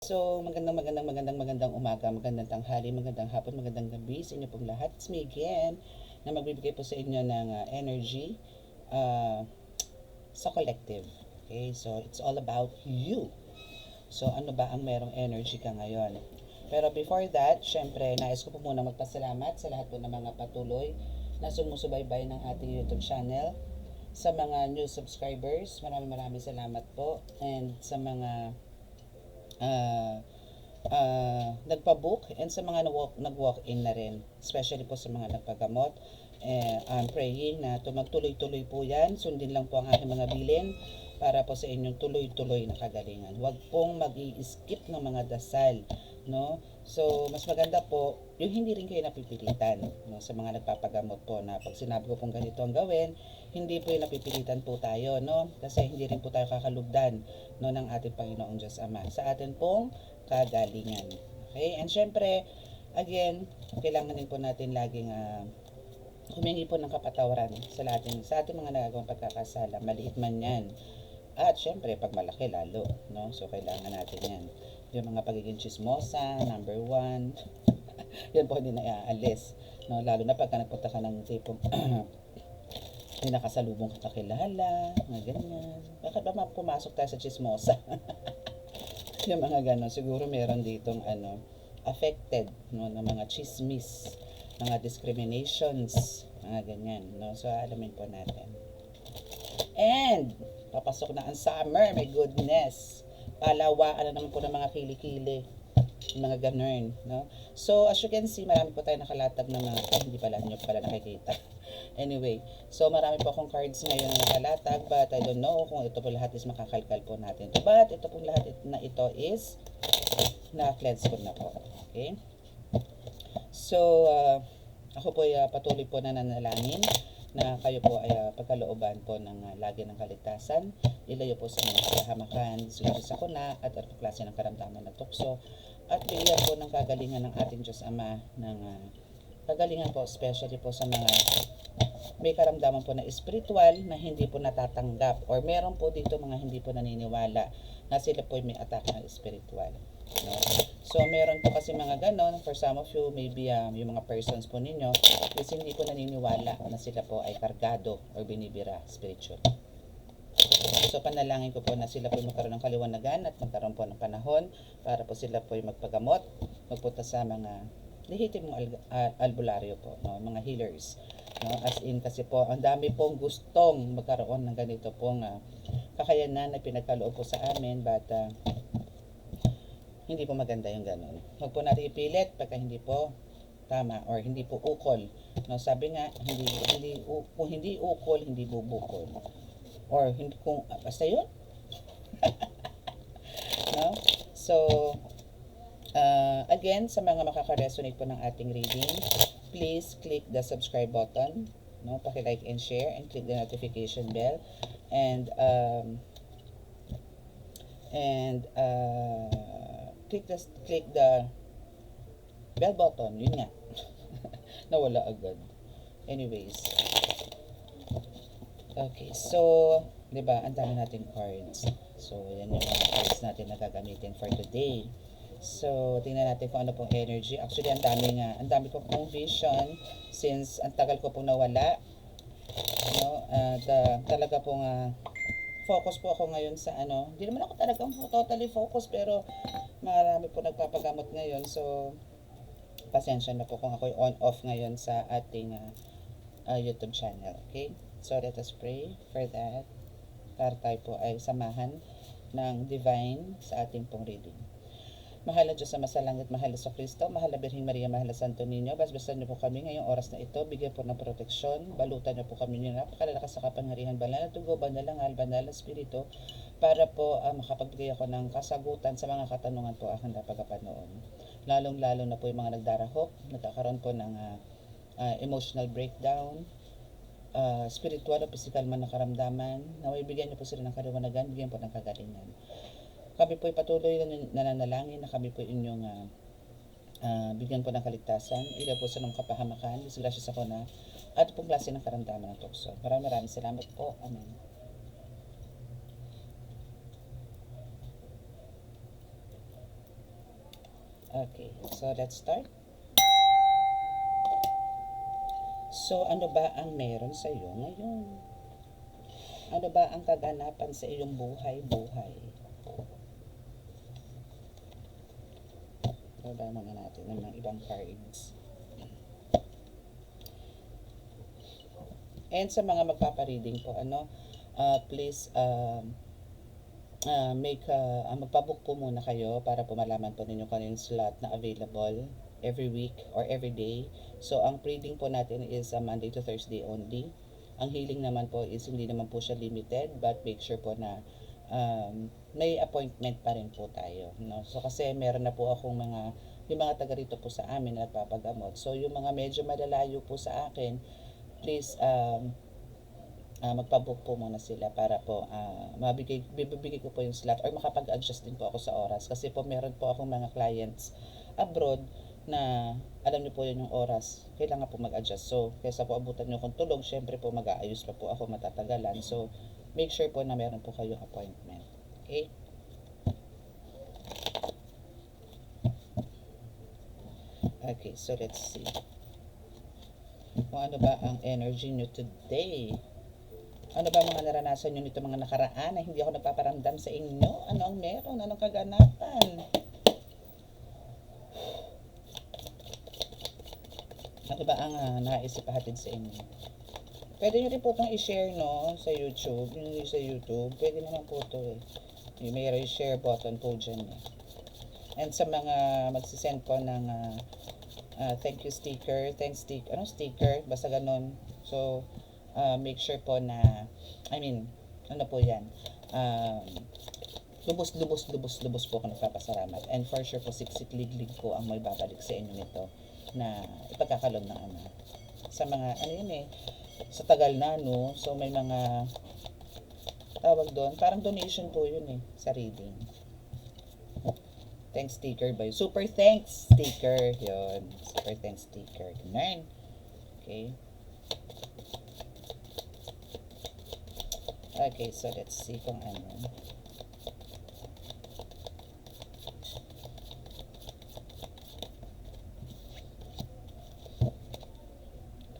So, magandang umaga, magandang tanghali, magandang hapon, magandang gabi sa inyo pong lahat. It's me again na magbibigay po sa inyo ng energy uh, sa collective. Okay, so it's all about you. So, ano ba ang merong energy ka ngayon? Pero before that, syempre, nais ko po muna magpasalamat sa lahat po ng mga patuloy na sumusubaybay ng ating YouTube channel. Sa mga new subscribers, maraming salamat po. And sa mga nagpa-book and sa mga nag-walk-in na rin, especially po sa mga nagpagamot. I'm praying na magtuloy-tuloy po yan. Sundin lang po ang aking mga bilin para po sa inyong tuloy-tuloy na kagalingan. Huwag pong mag-i-skip ng mga dasal, no? So, mas maganda po yung hindi rin kayo napipilitan, no? Sa mga nagpapagamot po na pag sinabi ko pong ganito ang gawin, hindi po yung napipilitan po tayo, no? Kasi hindi rin po tayo kakalugdan, no, ng ating Panginoong Diyos Ama sa atin pong kagalingan. Okay? And syempre, again, kailangan din po natin laging humingi po ng kapatawaran sa ating mga nagagawang pagkakasala, maliit man yan. At syempre, pag malaki lalo, no? So, kailangan natin yan. Yung mga pagiging chismosa, number one, yan po hindi na iaalis. No? Lalo na pagka nagpunta ka ng tipong may nakasalubong ka kakilala, mga ganyan. Bakit ba pumasok tayo sa chismosa? Yung mga ganon, siguro meron ditong affected, no, ng mga chismis, mga discriminations, mga ganyan, no? So, alamin po natin. And, papasok na ang summer, my goodness. Palawaan na naman po ng mga kilikili, mga ganun, no? So, as you can see, marami po tayo nakalatag ng mga, hindi pala, nyo pala nakikita. Anyway, so marami po akong cards ngayon na nakalatag, but I don't know kung ito po lahat is makakalkal po natin. But ito po lahat na ito is na-cleanse ko na po. Okay? So, ako po ay patuloy po na nanalangin na kayo po ay pagkalooban po ng lagi ng kaligtasan, ilayo po sa mga kahamakan, susunod sa kuna at anong klase ng karamdaman na tukso, at bigyan po ng kagalingan ng ating Diyos Ama ng kagalingan po, especially po sa mga may karamdaman po na espiritual na hindi po natatanggap, or meron po dito mga hindi po naniniwala na sila po may atake ng espiritual. No? So, meron po kasi mga ganon. For some of you, maybe yung mga persons po ninyo is hindi po naniniwala na sila po ay kargado or binibira spiritual. So, panalangin ko po na sila po magkaroon ng kaliwanagan at magkaroon po ng panahon para po sila po magpagamot, magpunta sa mga lehitimong albularyo po, no? Mga healers. No? As in, kasi po, ang dami pong gustong magkaroon ng ganito pong kakayanan na pinagkaloob po sa amin, but hindi po maganda yung ganun. Huwag po natin ipilit pagka hindi po tama or hindi po ukol. No, sabi nga, kung hindi ukol, hindi bubukol. Or hindi kung basta yun. No? So, again, sa mga makaka-resonate po ng ating reading, please click the subscribe button, no? Paki-like and share, and click the notification bell, and click the bell button, yun nga. Nawala agad. Anyways. Okay, so, di ba, ang dami nating cards. So, yan yung mga cards natin na gagamitin for today. So, tingnan natin kung ano pong energy. Actually, ang dami ko pong vision since ang tagal ko pong nawala. No? At talaga pong focus po ako ngayon sa hindi naman ako talagang totally focus, pero marami po nagpapagamot ngayon. So, pasensya na po kung ako'y on-off ngayon sa ating YouTube channel. Okay? So, let us pray for that. Para tayo po ay samahan ng divine sa ating pong reading. Mahal na Diyos sa masalangit, mahal na sa Kristo, mahal na Birheng Maria, mahal na Santo Niño, basbasan niyo po kami ngayong oras na ito, bigyan po ng proteksyon, balutan niyo po kami ng napakalalakas sa kapangyarihan, banal na dugo, banal na ngal, banal na spirito, para po makapagbigay ako ng kasagutan sa mga katanungan po aking napagapanoon. Lalong-lalo na po yung mga nagdarahop, nagkakaroon po ng emotional breakdown, spiritual o physical man na karamdaman, na may bigyan niyo po sila ng kaliwanagan, bigyan po ng kagalingan. Kami po ay patuloy na nananalangin na kami po inyong bigyan po ng kaligtasan, ilaw po sa ng kapahamakan, disgrasya sa kuna, at pong klase ng karamdaman ng tukso. Maraming salamat po. Amen. Okay, so let's start. So, ano ba ang meron sa iyo ngayon? Ano ba ang kaganapan sa iyong buhay-buhay? Baba muna natin ng mga ibang cards. And sa mga magpapareading po, please magpabook po muna kayo para po malaman po ninyo kung yung slot na available every week or every day. So, ang reading po natin is Monday to Thursday only. Ang healing naman po is hindi naman po siya limited, but make sure po na may appointment pa rin po tayo. No? So, kasi meron na po akong yung mga taga rito po sa amin na nagpapagamot. So, yung mga medyo malalayo po sa akin, please magpabook po muna sila para po bibigay ko po yung slot or makapag-adjust din po ako sa oras kasi po meron po akong mga clients abroad na alam niyo po yun yung oras kailangan po mag-adjust. So kaysa po abutan niyo kung tulog, syempre po mag-aayos pa po ako, matatagalan. So make sure po na meron po kayong appointment. Okay? Okay, so let's see kung ano ba ang energy niyo today. Ano ba mga naranasan nyo nito mga nakaraan na hindi ako nagpaparamdam sa inyo? Ano ang meron? Anong kaganapan? Ano ba ang nais ipahatid sa inyo? Pwede nyo rin po itong i-share, no? Sa YouTube. Yung sa YouTube, pwede naman po ito eh. May share button po dyan eh. And sa mga magsisend po ng thank you sticker, thanks sticker, anong sticker? Basta ganun. So, make sure po na, ano po yan, lubos po ako nagpapasalamat. And for sure po, siksik-liglig po ang may babalik sa inyo nito na ipagkakaloob ng Ama. Sa mga, sa tagal na, no? So, may mga, tawag doon, parang donation po yun eh, sa reading. Thanks sticker ba yun? Super thanks sticker, yun. Super thanks sticker. Ganun. Okay. Okay, so let's see kung ano.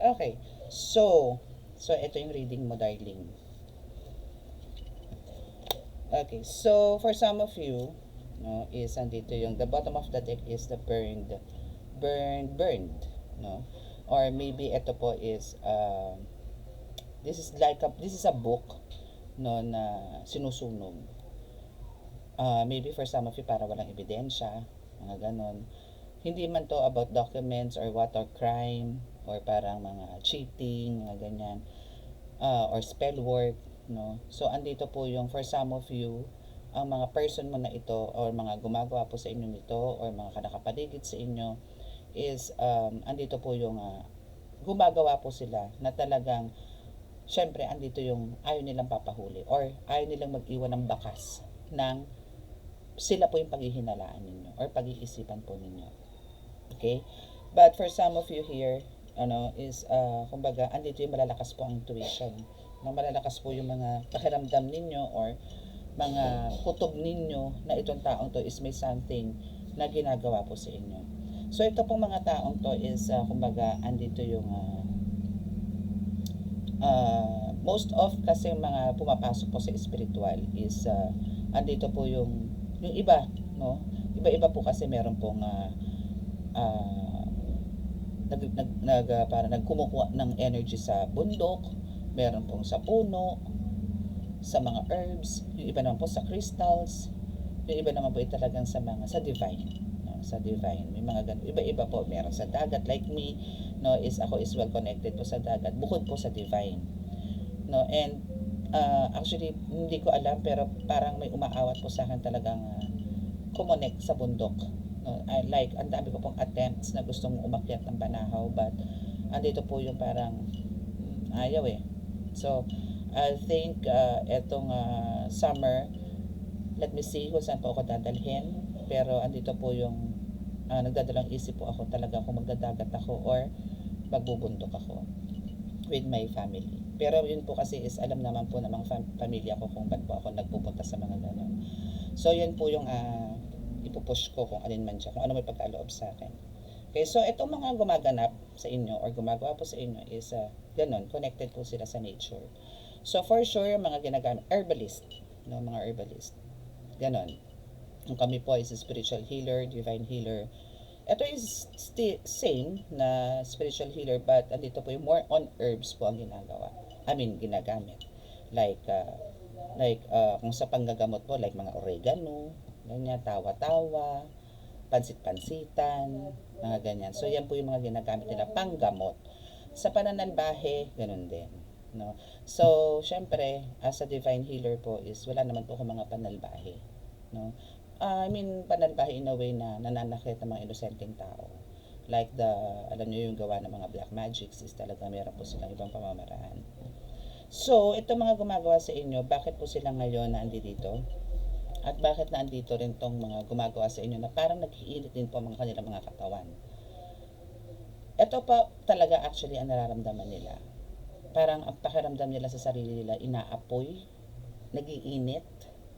Okay, so ito yung reading mo, darling. Okay, so for some of you, no, is andito yung the bottom of the deck is the burned, no? Or maybe ito po is this is a book, no, na sinusunog. Maybe for some of you para walang ebidensya, mga ganon. Hindi man to about documents or what, or crime, or parang mga cheating, mga ganyan, or spell work, no. So andito po yung for some of you, ang mga person mo na ito or mga gumagawa po sa inyo nito or mga nakapaligid sa inyo is andito po yung gumagawa po sila na talagang syempre andito yung ayaw nilang papahuli or ayaw nilang mag-iwan ng bakas ng sila po yung paghihinalaan ninyo or pag-iisipan po ninyo. Okay? But for some of you here, is kumbaga andito yung malalakas po ang intuition. Malalakas po yung mga pakiramdam ninyo or mga kutob ninyo na itong taong to is may something na ginagawa po sa inyo. So ito pong mga taong to is kumbaga andito yung most of kasi mga pumapasok po sa spiritual is andito po yung iba, no? Iba-iba po kasi meron pong para nagkumukuha ng energy sa bundok, meron pong sa puno, sa mga herbs, yung iba naman po sa crystals, yung iba naman po ay talagang sa divine, no? Sa divine, may mga ganun, iba-iba po, meron sa dagat like me, no, ako is well connected po sa dagat, bukod po sa divine, no, and actually hindi ko alam pero parang may umaawat po sa akin talagang kumonek sa bundok, no? Like ang dami ko pong attempts na gustong umakyat ng Banahaw but andito po yung parang ayaw eh. So I think etong summer, let me see kung saan po ako dadalhin, pero andito po yung nagdadalang isip po ako talaga kung magdadagat ako or magbubundok ako with my family. Pero yun po kasi is alam naman po ng mga pamilya ko kung ba't po ako nagpupunta sa mga ganun. So yun po yung ipupush ko kung alin man dyan, kung ano may pagkaloob sa akin. Okay, so itong mga gumaganap sa inyo or gumagawa po sa inyo is ganun, connected po sila sa nature. So for sure, mga ginagamit, herbalist, no, mga herbalist, ganun. Kung kami po is a spiritual healer, divine healer, ito is still same na spiritual healer but andito po yung more on herbs po ang ginagawa. I mean, ginagamit. Kung sa panggagamot po, like mga oregano, ganyan, tawa-tawa, pansit-pansitan, mga ganyan. So, yan po yung mga ginagamit nila panggamot. Sa pananalbahe, ganun din. No? So, syempre, as a divine healer po is wala naman po akong mga panalbahe. No? Panalbahe in a way na nananakit ng mga inosenteng tao. Like alam nyo yung gawa ng mga black magics is talaga meron po silang ibang pamamaraan. So, ito mga gumagawa sa inyo, bakit po sila ngayon na dito? At bakit na andito rin tong mga gumagawa sa inyo na parang nag-iinit din po ang kanilang mga katawan? Ito pa talaga actually ang nararamdaman nila. Parang ang pakiramdam nila sa sarili nila, inaapoy, nag-iinit,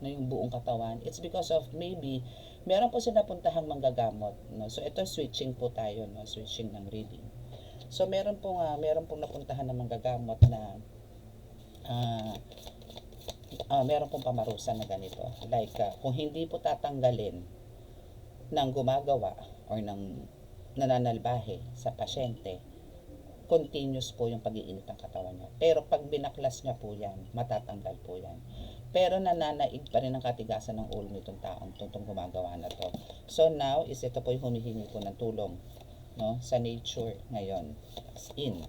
no, yung buong katawan. It's because of maybe meron po sila puntahang manggagamot, no. So ito switching po tayo, no, switching ng reading. So meron pong napuntahan na manggagamot na meron pong pamarusan na ganito. Like kung hindi po tatanggalin ng gumagawa or ng nananalbahe sa pasyente, continuous po yung pag-iinit ng katawan niya. Pero pag binaklas niya po yan, matatanggal po yan. Pero nananaig pa rin ang katigasan ng ulo nitong taong itong gumagawa na to. So now, is ito po yung humihingi po ng tulong, no, sa nature ngayon. As in.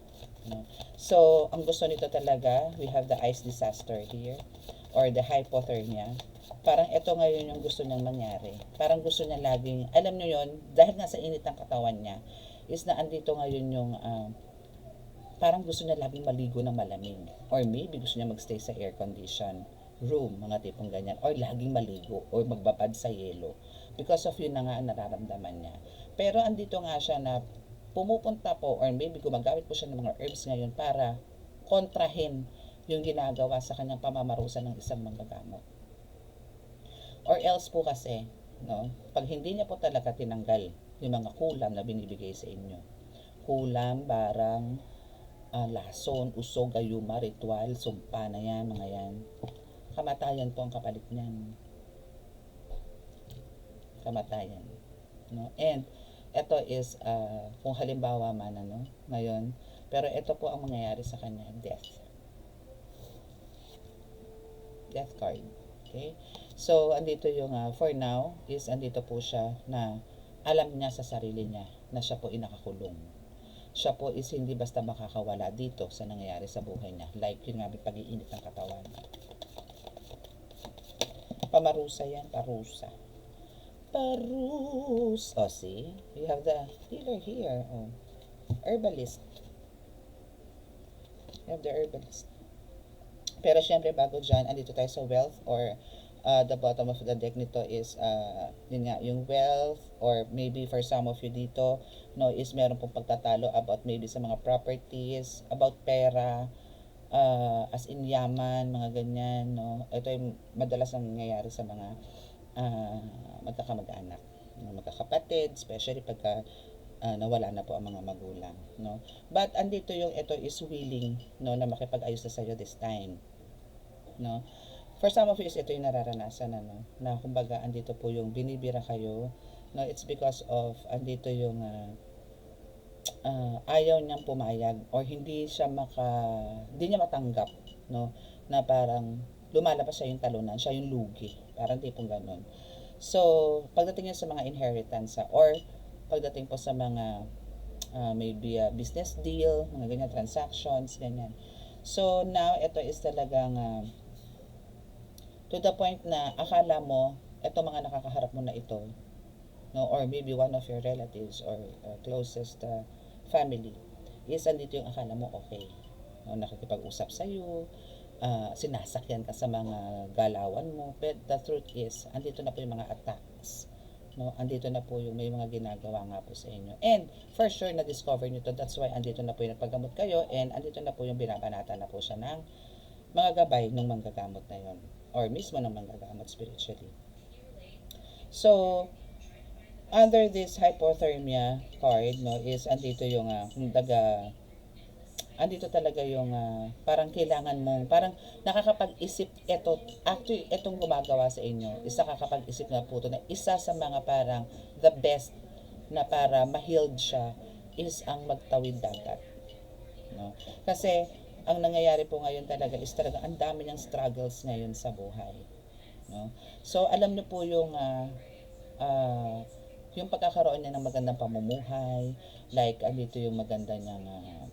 No? So, ang gusto nito talaga, we have the ice disaster here, or the hypothermia. Parang ito ngayon yung gusto niyang mangyari. Parang gusto niya laging, alam niyo yon, dahil nga sa init ng katawan niya, is na andito ngayon yung parang gusto niya laging maligo ng malamig. Or maybe gusto niya magstay sa air condition room, mga tipong ganyan. Or laging maligo or magbabad sa yelo. Because of yun na nga ang nararamdaman niya. Pero andito nga siya na pumupunta po or maybe gumagamit po siya ng mga herbs ngayon para kontrahin yung ginagawa sa kanyang pamamarusan ng isang manggagamot. Or else po kasi, no, pag hindi niya po talaga tinanggal yung mga kulam na binibigay sa inyo, kulam, barang, lason, usog, gayuma, ritual, sumpa na yan, mga yan, kamatayan po ang kapalit niyan. Kamatayan. No? And, ito is, kung halimbawa man, ngayon, pero ito po ang mangyayari sa kanya, death. Death card. Okay? So, andito yung, for now, is andito po siya na alam niya sa sarili niya na siya po inakakulong. Siya po is hindi basta makakawala dito sa nangyayari sa buhay niya. Like yun nga, pag-iinit ng katawan. Pamarusa yan, parusa. Parus. Oh, see? You have the healer here. Oh. Herbalist. You have the herbalist. Pero syempre, bago dyan, andito tayo sa wealth or the bottom of the deck nito is yun nga, yung wealth or maybe for some of you dito, no, is meron pong pagtatalo about maybe sa mga properties, about pera, as in yaman, mga ganyan, no. Ito yung madalas ang nangyayari sa mga magkakamag-anak, magkakapatid, especially pagka nawala na po ang mga magulang, no. But andito yung ito is willing, no, na makipag-ayos na sa'yo this time, no. For some of you is ito yung nararanasan na kumbaga andito po yung binibira kayo, no. It's because of andito yung ayaw niyang pumayag or hindi niya matanggap, no, na parang lumalabas siya yung talunan, siya yung lugi, parang tipong ganun. So, pagdating niya sa mga inheritance or pagdating po sa mga maybe business deal, mga ganyan, transactions, ganyan. So, now, ito is talagang to the point na akala mo, ito mga nakakaharap mo na ito, no, or maybe one of your relatives or closest family is andito yung akala mo okay, no, nakikipag-usap sa'yo, sinasakyan ka sa mga galawan mo, but the truth is andito na po yung mga attacks, no, andito na po yung may mga ginagawa nga po sa inyo, and for sure na-discover nyo to, that's why andito na po yung nagpagamot kayo, and andito na po yung binabanata na po siya ng mga gabay ng manggagamot na yon or mismo ng manggagamot spiritually. So, under this hypothermia card, no, is andito yung andito talaga yung parang kailangan mong, parang nakakapag-isip ito, actually itong gumagawa sa inyo is nakakapag-isip na po ito na isa sa mga parang the best na para ma-healed siya is ang magtawid dagat, no? Kasi ang nangyayari po ngayon talaga is talaga ang dami niyang struggles ngayon sa buhay, no? So alam niyo po yung pagkakaroon niya ng magandang pamumuhay, like andito yung maganda niyang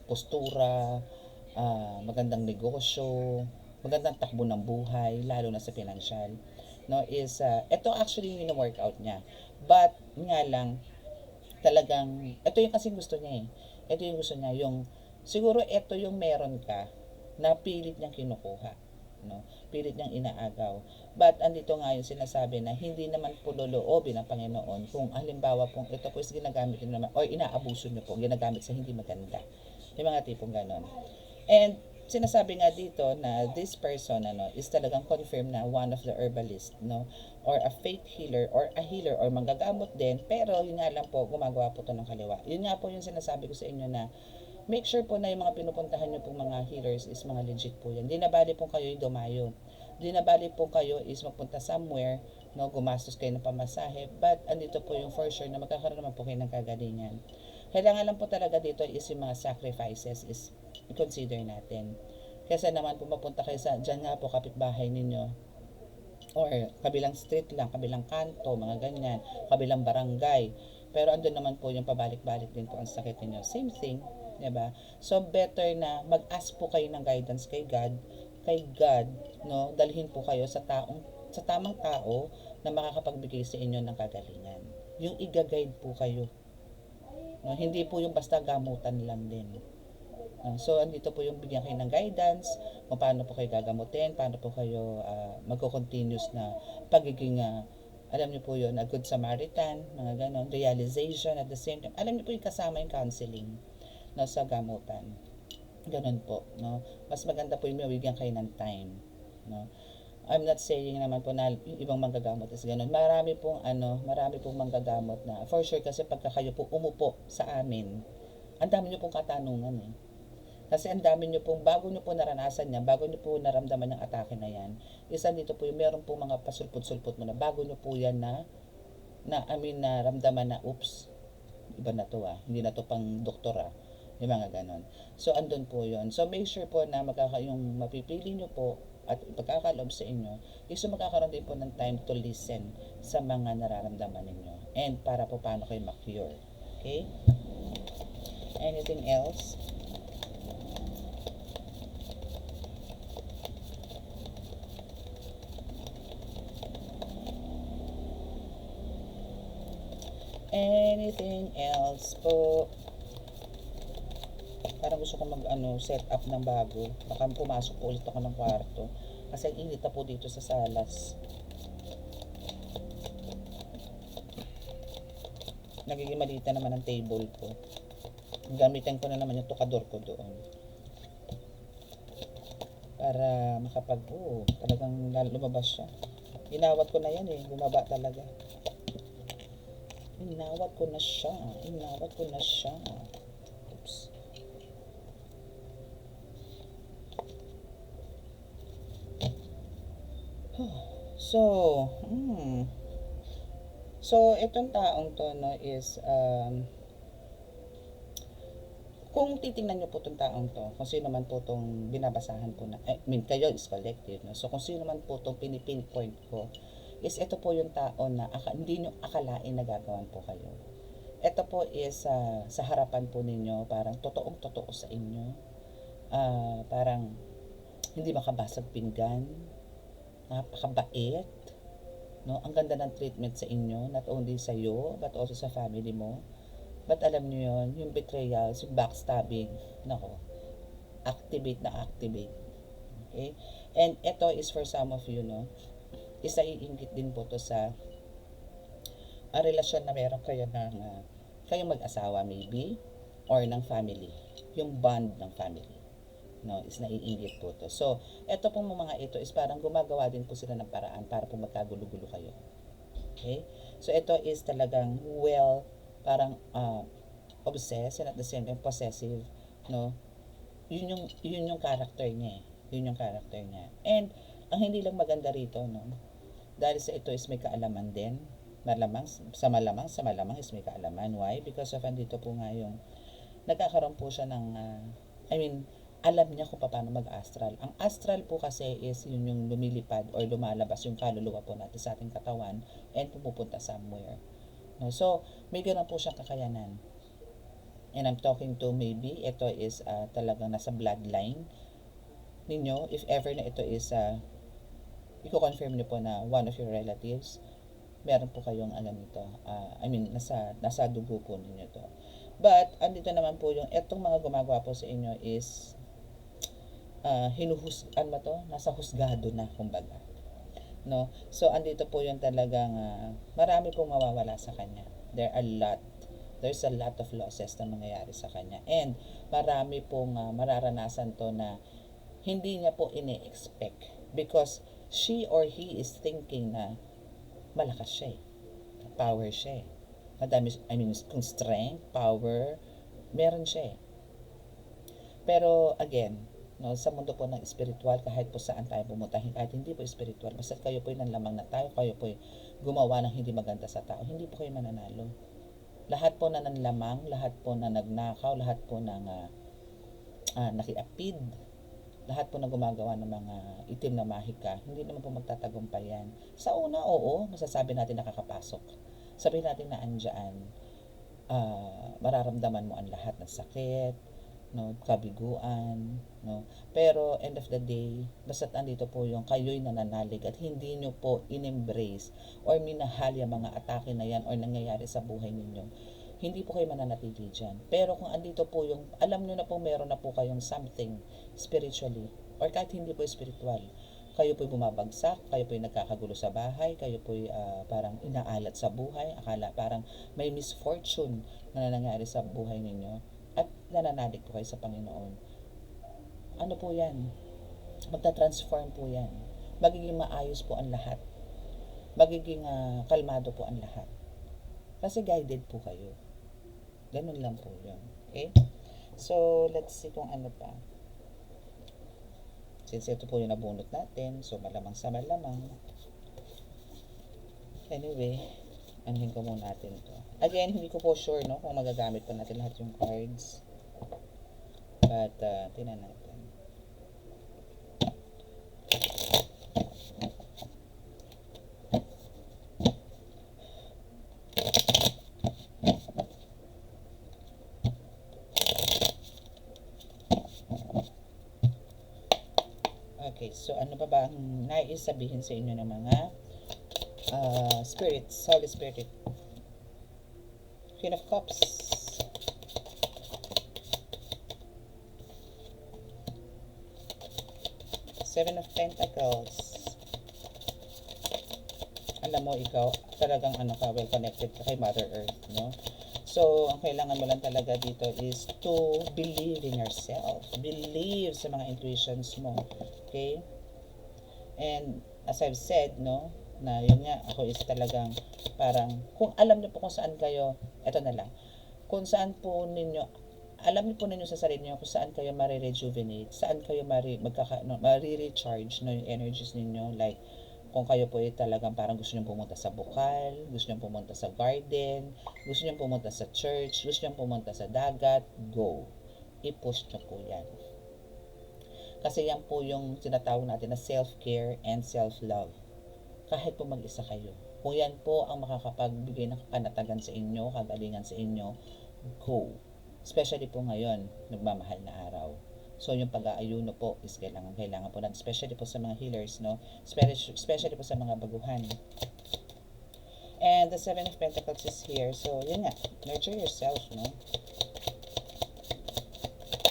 postura, magandang negosyo, magandang takbo ng buhay, lalo na sa financial, no, is ito actually yung workout niya. But nga lang talagang ito yung kasing gusto niya eh. Ito yung gusto niya, yung siguro ito yung meron ka na pilit niyang kinukuha, no? Pilit niyang inaagaw. But andito nga yung sinasabi na hindi naman po loloobin ng Panginoon kung halimbawa pong ito po is ginagamit niyo naman o inaabuso niyo po, ginagamit sa hindi maganda. Yung mga tipong ganon. And sinasabi nga dito na this person is talagang confirmed na one of the herbalist, no, or a faith healer or a healer or manggagamot din, pero yun nga lang po gumagawa po to ng kaliwa. Yun nga po yung sinasabi ko sa inyo na make sure po na yung mga pinupuntahan nyo pong mga healers is mga legit po yan. Di na bali po kayo yung dumayo. Di na bali po kayo is magpunta somewhere, no, gumastos kayo ng pamasahe, but andito po yung for sure na magkakaroon naman po kayo ng kagalingan. Kailangan lang po talaga dito is yung mga sacrifices is i-consider natin. Kasi naman pumapunta kayo sa, dyan nga po kapitbahay ninyo, or kabilang street lang, kabilang kanto, mga ganyan, kabilang barangay. Pero andun naman po yung pabalik-balik din po ang sakit ninyo. Same thing, diba? So better na mag-ask po kayo ng guidance kay God, no? Dalhin po kayo sa tamang tao na makakapagbigay sa inyo ng kagalingan. Yung i-guide po kayo. No, hindi po yung basta gamutan lang din. So, andito po yung bigyan kayo ng guidance kung paano po kayo gagamutin, paano po kayo magko-continuous na pagiging, alam niyo po yun, a good Samaritan, mga ganon, realization at the same time. Alam niyo po yung kasama yung counseling, no, sa gamutan. Ganon po, no. Mas maganda po yung bigyan kayo ng time, no. I'm not saying naman po na yung ibang manggagamot is ganun. Marami pong manggagamot na for sure, kasi pagka kayo po umupo sa amin, ang dami niyo pong katanungan eh. Kasi ang dami niyo pong, bago niyo po naranasan yan, bago niyo po naramdaman ng atake na yan, isa dito po yung meron po mga pasulput-sulput mo na bago niyo po yan naramdaman na oops, iba na to hindi na to pang doktor yung mga ganon. So andun po yun. So make sure po na yung mapipili niyo po at ipagkakaloob sa inyo is magkakaroon din po ng time to listen sa mga nararamdaman ninyo and para po paano kayo ma-cure. Okay? Anything else? Anything else po? Parang gusto ko set up ng bago. Baka pumasok po ulit ako ng kwarto. Kasi ang init na po dito sa salas. Nagiging maliit na naman ang table ko. Gamitin ko na naman yung tukador ko doon. Para talagang lumabas siya. Inawat ko na yan bumaba talaga. Inawat ko na siya. Oops. So, itong taong to is kung titingnan niyo po itong taong to, kung sino man po itong binabasahan po kayo is collective, no? So, kung sino man po itong pinipinpoint ko, is ito po yung tao na hindi nyo akalain na gagawan po kayo. Ito po is sa harapan po ninyo, parang totoong-totoo sa inyo. Parang hindi makabasag pinggan, napakabait, no? Ang ganda ng treatment sa inyo, not only sa iyo, but also sa family mo. But alam niyo yon, yung betrayals, yung backstabbing, nako, activate. Okay? And ito is for some of you, no? Isa iinggit din po to sa relasyon na meron kayo kayong mag-asawa maybe, or ng family, yung bond ng family, no, is naiinggit po to. So, eto pong mga ito is parang gumagawa din po sila ng paraan para po magkagulo-gulo kayo. Okay? So, ito is talagang parang obsessed and at the same time possessive, no? Yun yung character niya eh. Yun yung character niya. And, ang hindi lang maganda rito, no? Dahil sa ito is may kaalaman din. Malamang is may kaalaman. Why? Because of andito po nga yung nagkakaroon po siya ng, alam niya kung paano mag-astral. Ang astral po kasi is yun yung lumilipad or lumalabas yung kaluluwa po natin sa ating katawan and pumupunta somewhere. No? So, may ganun po siyang kakayanan. And I'm talking to maybe ito is talagang nasa bloodline ninyo. If ever na ito is i-confirm niyo po na one of your relatives, meron po kayong alam nito. Nasa dugo po ninyo to. But, andito naman po yung, etong mga gumagawa po sa inyo is, nasa husgado na, kumbaga. No? So, andito po yung talagang, marami pong mawawala sa kanya. There's a lot of losses na mangyayari sa kanya. And, marami pong mararanasan to na hindi niya po ini-expect. Because, she or he is thinking na malakas siya eh. Power siya eh. Kung strength, power, meron siya eh. Pero again, no, sa mundo po ng spiritual, kahit po saan tayo pumunta, kahit hindi po spiritual, basta kayo po nanlamang na tayo, kayo po gumawa ng hindi maganda sa tao, hindi po kayo mananalo. Lahat po na nanlamang, lahat po na nagnakaw, lahat po na nakiapid, lahat po na gumagawa ng mga itim na mahika, hindi naman po magtatagumpay yan. Sa una, oo, masasabi natin nakakapasok. Sabihin natin na andyan, mararamdaman mo ang lahat ng sakit, no, kabiguan, no. Pero end of the day, basta't andito po yung kayo'y nananalig at hindi nyo po in-embrace or minahal yung mga atake na yan or nangyayari sa buhay ninyo, hindi po kayo mananatili dyan. Pero kung andito po yung, alam nyo na po meron na po kayong something spiritually, or kahit hindi po spiritual, kayo po'y bumabagsak, kayo po'y nagkakagulo sa bahay, kayo po'y parang inaalat sa buhay, akala parang may misfortune na nangyari sa buhay ninyo, at nananalig po kayo sa Panginoon. Ano po yan? Magta-transform po yan. Magiging maayos po ang lahat. Magiging kalmado po ang lahat. Kasi guided po kayo. Ganun lang po yun. Okay? So, let's see kung ano pa. Since ito po yung nabunot natin, so malamang sa malamang. Anyway, anuhin ko muna natin ito. Again, hindi ko po sure no, kung magagamit pa natin lahat yung cards. But, tingnan natin. Okay, so ano ba ang nais sabihin sa inyo ng mga spirits, Holy Spirit? Queen of Cups. Seven of Pentacles. Alam mo, ikaw, talagang well connected ka kay Mother Earth, no? So, ang kailangan mo lang talaga dito is to believe in yourself. Believe sa mga intuitions mo. Okay? And, as I've said, no, na yun nga, ako is talagang parang, kung alam niyo po kung saan kayo, eto na lang, kung saan po ninyo, alam niyo po ninyo sa sarili niyo kung saan kayo marirejuvenate, saan kayo marirecharge no, yung energies ninyo, like, kung kayo po ay talagang parang gusto nyo pumunta sa bukal, gusto nyo pumunta sa garden, gusto nyo pumunta sa church, gusto nyo pumunta sa dagat, go. I-push nyo po yan. Kasi yan po yung tinatawag natin na self-care and self-love. Kahit po mag-isa kayo. Kung yan po ang makakapagbigay ng kanatagan sa inyo, kagalingan sa inyo, go. Especially po ngayon, nagmamahal na araw. So, yung pag-aayuno po is kailangan po natin, especially po sa mga healers, no? Especially po sa mga baguhan. And the Seven of Pentacles is here. So, yun nga, nurture yourself, no?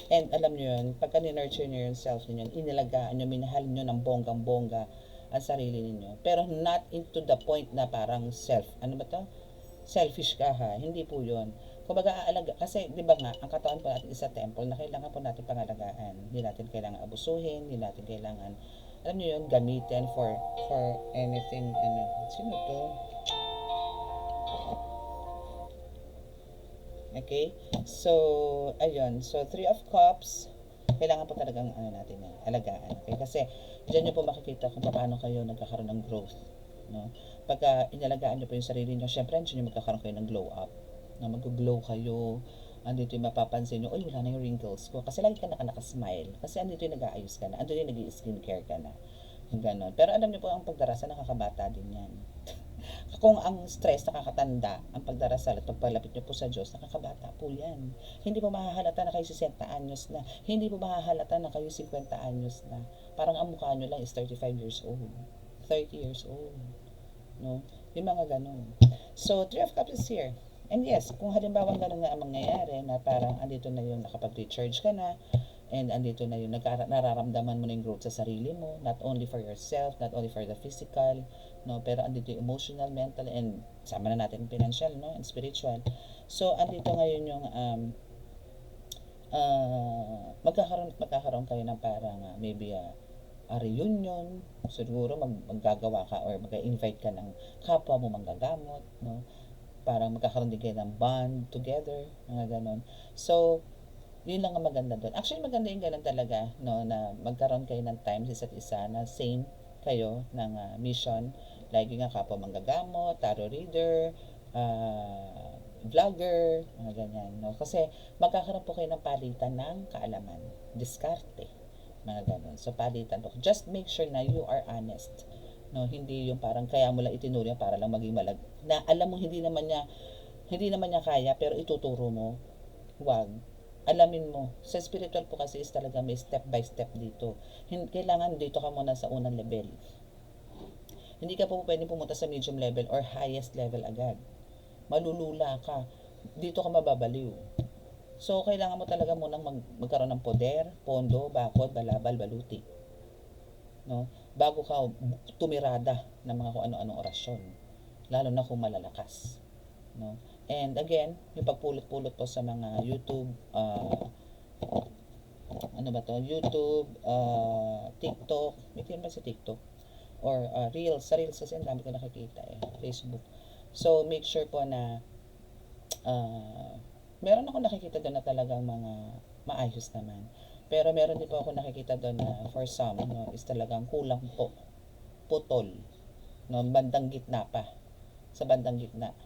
And alam nyo yun, pagka ni-nurture nyo yourself ninyo, inilagaan nyo, minahal nyo ng bonggang-bongga ang sarili ninyo. Pero not into the point na parang selfish ka ha, hindi po yun. Kumbaga aalaga, kasi di ba nga, ang katawan po natin is a temple na kailangan po natin pangalagaan. Hindi natin kailangan abusuhin, hindi natin kailangan, alam niyo yun, gamitin for anything, sino to? Okay? So, ayun. So, Three of Cups, kailangan po talagang natin yan, alagaan. Okay? Kasi, dyan nyo po makikita kung paano kayo nagkakaroon ng growth. No? Pagka inalagaan nyo po yung sarili nyo, syempre, dyan nyo magkakaroon kayo ng glow up. No? Mag-glow kayo. Andito yung mapapansin nyo, wala na yung wrinkles ko. Kasi lagi ka nakasmile. Kasi andito yung nag-aayos ka na. Andito yung nag-i-skincare ka na. Ganon. Pero alam niyo po, ang pagdarasal nakakabata din yan. Kung ang stress nakakatanda, ang pagdarasal at pagpalapit niyo po sa Diyos, nakakabata po yan. Hindi po mahahalata na kayo 60 anyos na. Hindi po mahahalata na kayo 50 anyos na. Parang ang mukha nyo lang is 35 years old. 30 years old. No? Yung mga ganon. So, Three of Cups is here. And yes, kung halimbawa ganun nga ang mangyayari na parang andito na yung nakapag-recharge ka na, and andito na yung nararamdaman mo na yung growth sa sarili mo, not only for yourself, not only for the physical, no, pero andito yung emotional, mental, and sama na natin financial, no, and spiritual. So, andito ngayon yung magkakaroon kayo ng parang maybe a reunion, siguro maggagawa ka or mag-invite ka ng kapwa mo manggagamot, no, parang magkakaroon din kayo ng bond together, mga ganon. So, yun lang ang maganda doon. Actually, maganda yung ganun talaga, no, na magkaroon kayo ng time sa isa't isa na same kayo ng mission. Like yung nga kapwa manggagamot, tarot reader, vlogger, mga ganyan, no. Kasi magkakaroon po kayo ng palitan ng kaalaman, diskarte, mga ganun. So, palitan po. Just make sure na you are honest. No, hindi yung parang kaya mo lang itinuro yan para lang maging malag. Na alam mo hindi naman niya kaya pero ituturo mo. Wag. Alamin mo. Sa spiritual po kasi is talaga may step by step dito. Kailangan dito ka muna sa unang level. Hindi ka po pwedeng pumunta sa medium level or highest level agad. Malulula ka. Dito ka mababaliw. So, kailangan mo talaga munang magkaroon ng poder, pondo, bakod, balabal, baluti. No? Bago ka tumirada ng mga kung ano-anong orasyon, lalo na kung malalakas, no? And again, yung pagpulot-pulot po sa mga YouTube, TikTok, may ba sa TikTok? Or Reels, sa Reels kasi ang dami ko nakikita Facebook. So, make sure po na meron ako nakikita doon na talagang mga maayos naman. Pero meron din po ako nakikita doon na for some, no, is talagang kulang po. Putol. No, bandang gitna pa. Sa bandang gitna.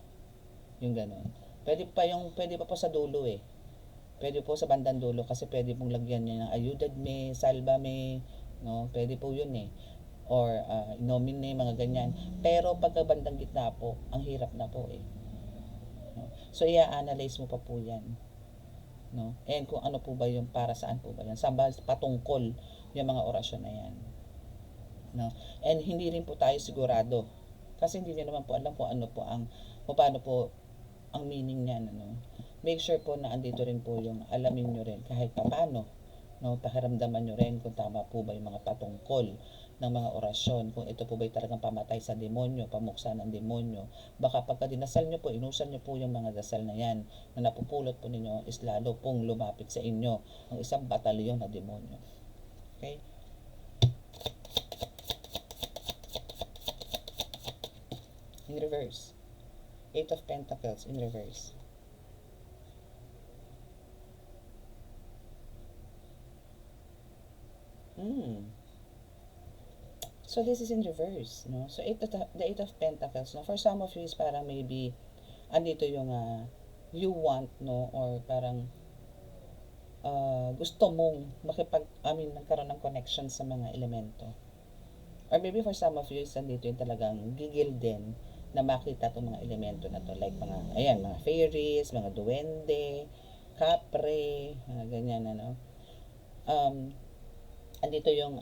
Yung gano'n. Pwede pa po sa dulo Pwede po sa bandang dulo kasi pwede pong lagyan niya ng ayudad me, salba me, no? Pwede po yun Or nomine, mga ganyan. Pero pagka bandang gitna po, ang hirap na po No? So, i-analyze mo pa po yan. No? And kung ano po ba yung para saan po ba yan. Saan ba patungkol yung mga orasyon na yan. No? And hindi rin po tayo sigurado. Kasi hindi niya naman po alam kung ano po kung paano po ang meaning niyan. Make sure po na andito rin po yung alamin nyo rin kahit paano. No? Pakiramdaman nyo rin kung tama po ba yung mga patungkol ng mga orasyon, kung ito po ba talagang pamatay sa demonyo, pamuksa ng demonyo. Baka pagka dinasal nyo po, inusan nyo po yung mga dasal na yan, na napupulot po ninyo, is lalo pong lumapit sa inyo ang isang batalyon na demonyo. Okay? In reverse. Eight of Pentacles in reverse. So, this is in reverse, no? So, the Eight of Pentacles, no? For some of you is parang maybe, andito yung you want, no? Or parang gusto mong magkaroon ng connection sa mga elemento. Or maybe for some of you is andito yung talagang gigil din na makita itong mga elemento na to. Like mga fairies, mga duwende, kapre, mga ganyan, andito yung,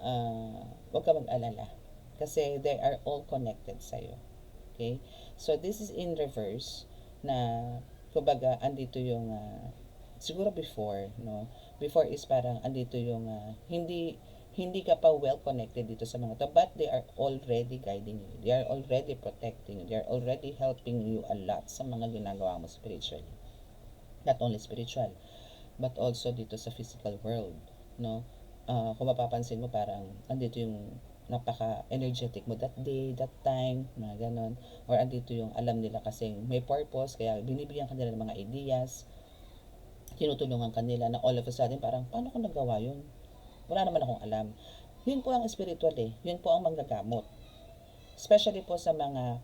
huwag ka mag-alala. Kasi they are all connected sa'yo. Okay? So, this is in reverse na, kumbaga, andito yung, siguro before, no? Before is parang andito yung, hindi ka pa well connected dito sa mga to, but they are already guiding you. They are already protecting you. They are already helping you a lot sa mga ginagawa mo spiritually. Not only spiritual, but also dito sa physical world, no? Kung mapapansin mo, parang andito yung napaka-energetic mo that day, that time, mga ganon. Or andito yung alam nila kasi may purpose, kaya binibigyan ka nila ng mga ideas, tinutulungan kanila na all of a sudden parang, paano ko nagawa yun? Wala naman akong alam. Yun po ang spiritual eh. Yun po ang manggagamot. Especially po sa mga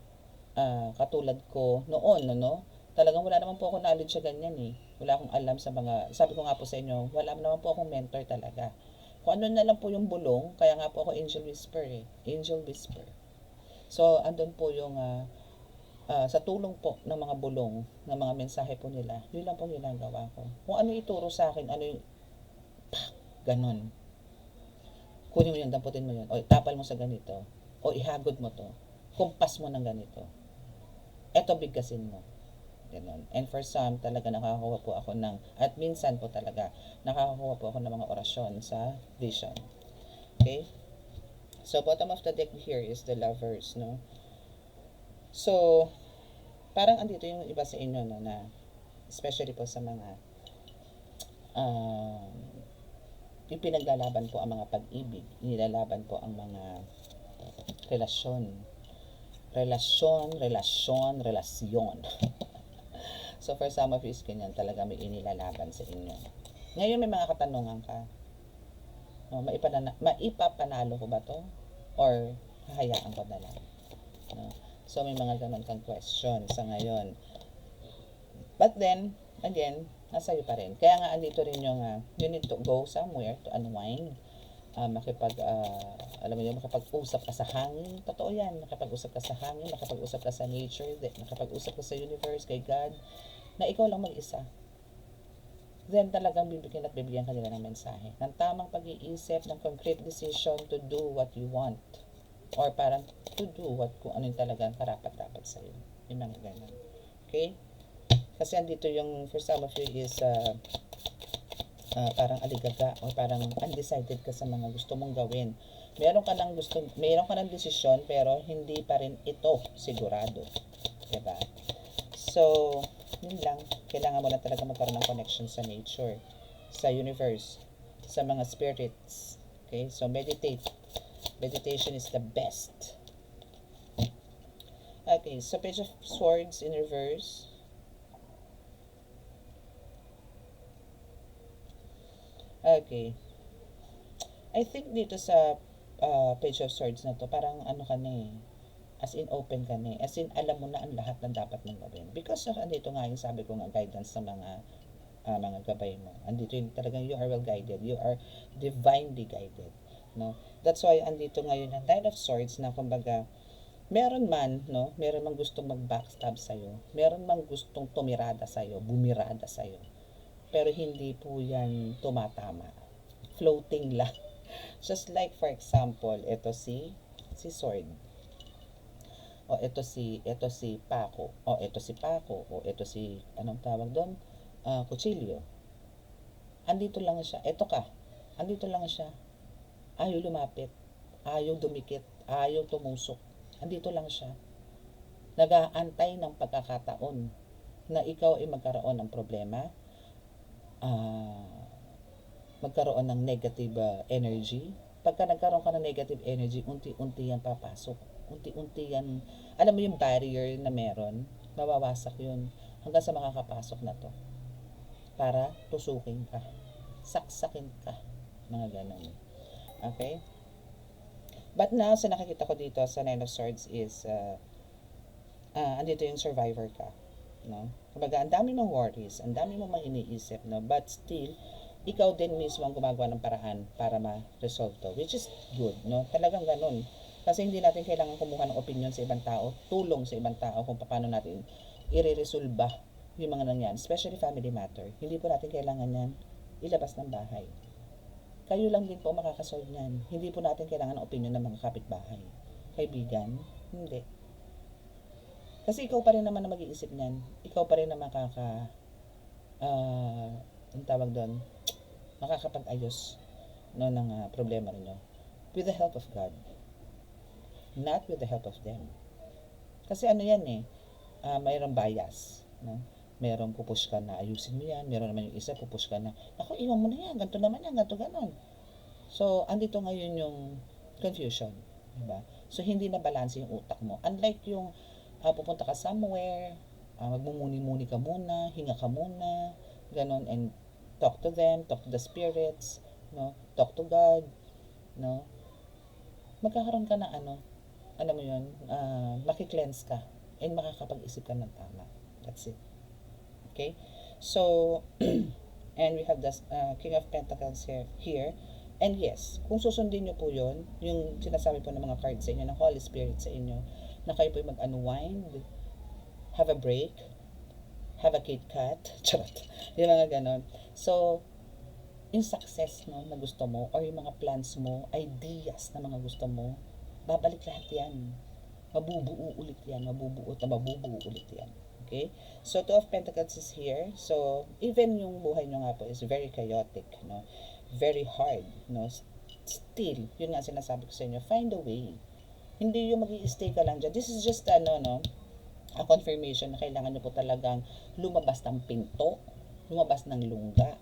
katulad ko noon, no? Talagang wala naman po ako knowledge sa ganyan eh. Wala akong alam sa mga, sabi ko nga po sa inyo, wala naman po akong mentor talaga. Kung ano na lang po yung bulong, kaya nga po ako Angel Whisper eh. Angel Whisper. So, andun po yung sa tulong po ng mga bulong, ng mga mensahe po nila, yun lang po ginagawa ko. Kung ano ituro sa akin, ano yung, ganon. Kunin mo yun, damputin mo yun, o tapal mo sa ganito, o ihagod mo to, kumpas mo ng ganito, eto bigkasin mo. Ganon. And for some, talaga nakakakuha po ako ng, at minsan po talaga, nakakakuha po ako ng mga orasyon sa vision. Okay? So, bottom of the deck here is the Lovers, no? So, parang andito yung iba sa inyo, no, na, especially po sa mga, ipinaglalaban po ang mga pag-ibig, nilalaban po ang mga relasyon. So, for some of you is ganyan, talaga may inilalaban sa inyo. Ngayon, may mga katanungan ka. No, maipapanalo ko ba to? Or hahayaan ko na lang? No? So, may mga ganun kang question sa ngayon. But then, again, nasa iyo pa rin. Kaya nga, andito rin yung, you need to go somewhere to unwind. Alam mo yun, makapag-usap ka sa hangin. Totoo yan, makapag-usap ka sa hangin, makapag-usap ka sa nature, makapag-usap ka sa universe, kay God, na ikaw lang mag-isa. Then talagang bibigyan ka nila ng mensahe. Ng tamang pag-iisip, ng concrete decision to do what you want. Or parang to do kung ano yung talagang karapat-dapat sa'yo. Yung mga ganun. Okay? Kasi andito yung, for some of you is, parang aligaga o parang undecided ka sa mga gusto mong gawin. Meron ka ng desisyon pero hindi pa rin ito sigurado. Diba? So, yun lang. Kailangan mo na talaga magkaroon ng connection sa nature, sa universe, sa mga spirits. Okay? So, meditate. Meditation is the best. Okay, so Page of Swords in reverse. Okay. I think dito sa Page of Swords na to, parang ano ka na eh, as in open ka na eh. As in alam mo na ang lahat ng dapat mong gawin. Because of andito nga yung sabi ko nga guidance sa mga gabay mo. Andito yung talagang you are well guided. You are divinely guided. No? That's why andito ngayon ang Nine of Swords na kumbaga meron man gustong mag-backstab sa'yo. Meron man gustong tumirada sa'yo, bumirada sa'yo. Pero hindi po yan tumatama. Floating lang. Just like for example, ito si Sword. O ito si Paco. O ito si Paco. O ito si, anong tawag doon? Kutsilyo. Andito lang siya. Ito ka. Andito lang siya. Ayaw lumapit. Ayaw dumikit. Ayaw tumusok. Andito lang siya. Nag-aantay ng pagkakataon na ikaw ay magkaroon ng problema, magkaroon ng negative energy. Pagka nagkaroon ka ng negative energy, unti-unti yan papasok. Unti-unti yan, alam mo yung barrier na meron, mawawasak yun hanggang sa makakapasok na to. Para tusukin ka, saksakin ka, mga ganun. Okay? But now, sa nakikita ko dito sa Nine of Swords is, andito yung survivor ka. No? Kumbaga, ang dami mong worries, ang dami mong iniisip, no? But still, ikaw din mismo ang gumagawa ng paraan para ma-resolve to, which is good, no? Talagang ganun. Kasi hindi natin kailangan kumuha ng opinion sa ibang tao, tulong sa ibang tao kung paano natin i-resolve yung mga nangyari, especially family matter. Hindi po natin kailangan yan ilabas ng bahay. Kayo lang din po makakasolve niyan. Hindi po natin kailangan ng opinion ng mga kapitbahay. Kaibigan, hindi. Kasi ikaw pa rin naman na mag-iisip niyan. Ikaw pa rin na ang tawag doon, makakapag-ayos no, ng problema niyo. With the help of God. Not with the help of them. Kasi ano yan eh, mayroong bias. No? Merong pupush ka na ayusin mo yan, meron naman yung isa pupush ka na, ako iwan mo na yan, ganito naman yan, ganito ganon. So, andito ngayon yung confusion. Diba? So, hindi na balance yung utak mo. Unlike yung pupunta ka somewhere, magmumuni-muni ka muna, hinga ka muna, ganon, and talk to them, talk to the spirits, no? Talk to God, no? Magkakaroon ka ng ano mo yun, makikleanse ka and makakapag-isip ka ng tama. That's it. Okay? So, and we have the King of Pentacles here. And yes, kung susundin nyo po yun, yung sinasabi po ng mga cards sa inyo, ng Holy Spirit sa inyo, na kayo po mag-unwind, have a break, have a Kit Kat, charot, yung mga ganon. So, yung success no, na gusto mo, or yung mga plans mo, ideas na mga gusto mo, babalik lahat yan. Mabubuo ulit yan, mabubuo ulit yan. Okay? So, Two of Pentacles is here. So, even yung buhay nyo nga po is very chaotic, no? Very hard, no? Still, yun nga sinasabi ko sa inyo, find a way. Hindi yung mag-i-stay ka lang dyan. This is just, a confirmation na kailangan nyo po talagang lumabas ng pinto, lumabas ng lungga,